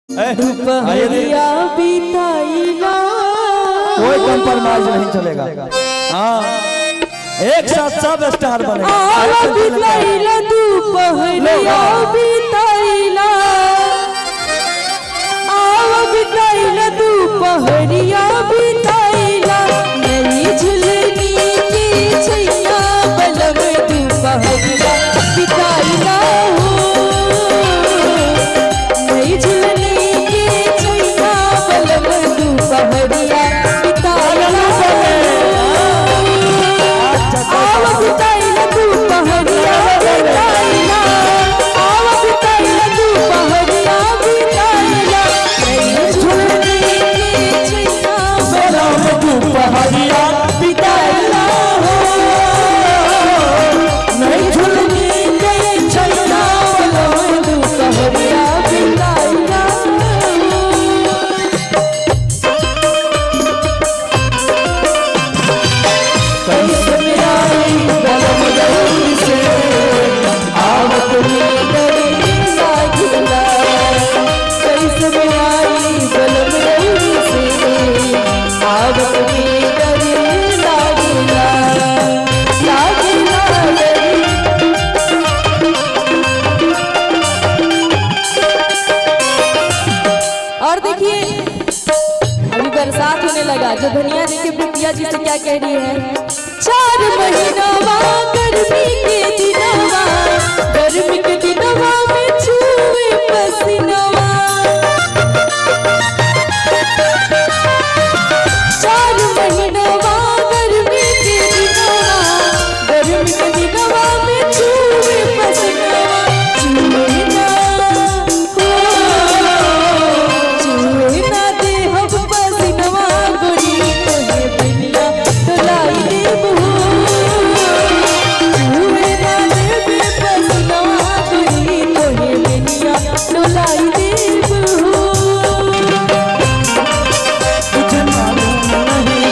दुपहरिया बिताइला कोई कंप्रोमाइज नहीं चलेगा। हाँ एक साथ सब स्टार बनेगा। बिताइला दुपहरिया बिताइला बिताइला दुपहरिया बिताइला नहीं झुलनी की छैया बलम दुपहरिया बिताइला नहीं झुलनी की छैया बलम दुपहरिया बिताइला बिताइला दुपहरिया बिताइला बिताइला दुपहरिया बिताइला नहीं झुलनी की छैया बलम दुपहरिया बिताइला नहीं झुलनी की छैया बलम दुपहरिया बिताइला। कैसे मेरा बलम गौरी से आवत नींदरी लागिला कैसे मेरा बलम गौरी से आवत नींदरी लागिला और देखिए अभी बरसात होने लगा। जो धनिया देखिए प्रिया जी से क्या कह रही है। 4 महीनवा गर्मी के दिनवा गर्मी के दिनवा में छुए पसीनवा 4 महीनवा गर्मी के दिनवा गर्मी के दिनवा में छुए पसीनवा छुए ना दे हम पसीनवा गोरी तोहे बिनिया डोलाई देबू छुए ना देबे पसीनवा गोरी तोहे बिनिया डोलाई देबू। तुझे मालूम नहीं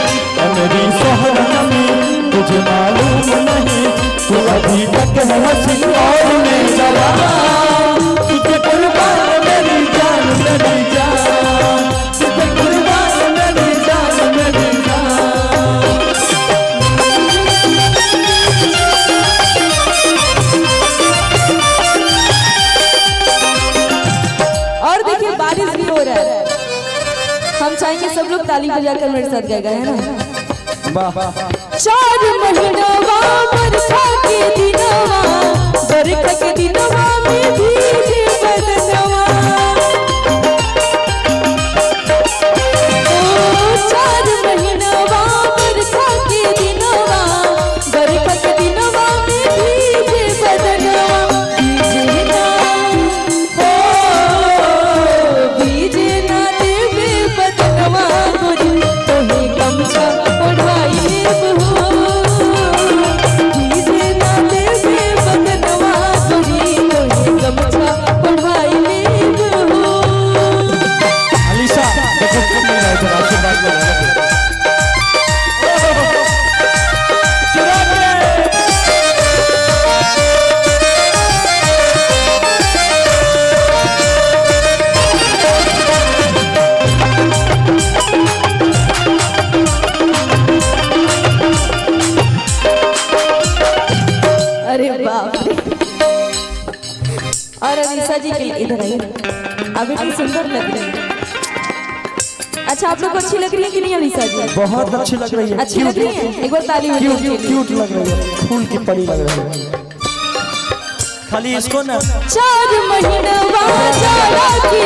मेरी सोहरा में तुझे मालूम नहीं तू अभी तक है हंसी और मैं जवान तुझे कुर्बान मेरी जान मेरी जान तुझे कुर्बान मेरी जान मेरी जान। और देखिए बारिश भी हो रहा है। हम चाहेंगे सब लोग ताली बजाकर मेरे साथ गाएगा है ना। वाह 4 महीनवा बरखा के दिनवा बरखा के दिनवा में भीगे बदनवा ओ 4 महीनवा बरखा के दिनवा बरखा के दिनवा में भीगे बदनवा भीगे ना भीगे ना देवे बदनवा गोरी तोहे गमछा ओढ़ाई देबू भीगे ना देवे बदनवा गोरी तोहे गमछा ओढ़ाई देबू। अलीशा देखो तुम नहीं रहे थे आशीर्वाद कर रहे थे चुरा ले अरे बाप रे। और अनीसा जी के लिए इधर आइए आप इतनी सुंदर लग रही है। अच्छा आप लोग को अच्छी लग रही है कि नहीं अनीसा जी? बहुत अच्छी लग रही है। अच्छी लग रही है एक बार ताली हो जाए। क्यूट लग रही है फूल की परी लग रही है। खाली इसको ना 4 महीनवा जाड़ा के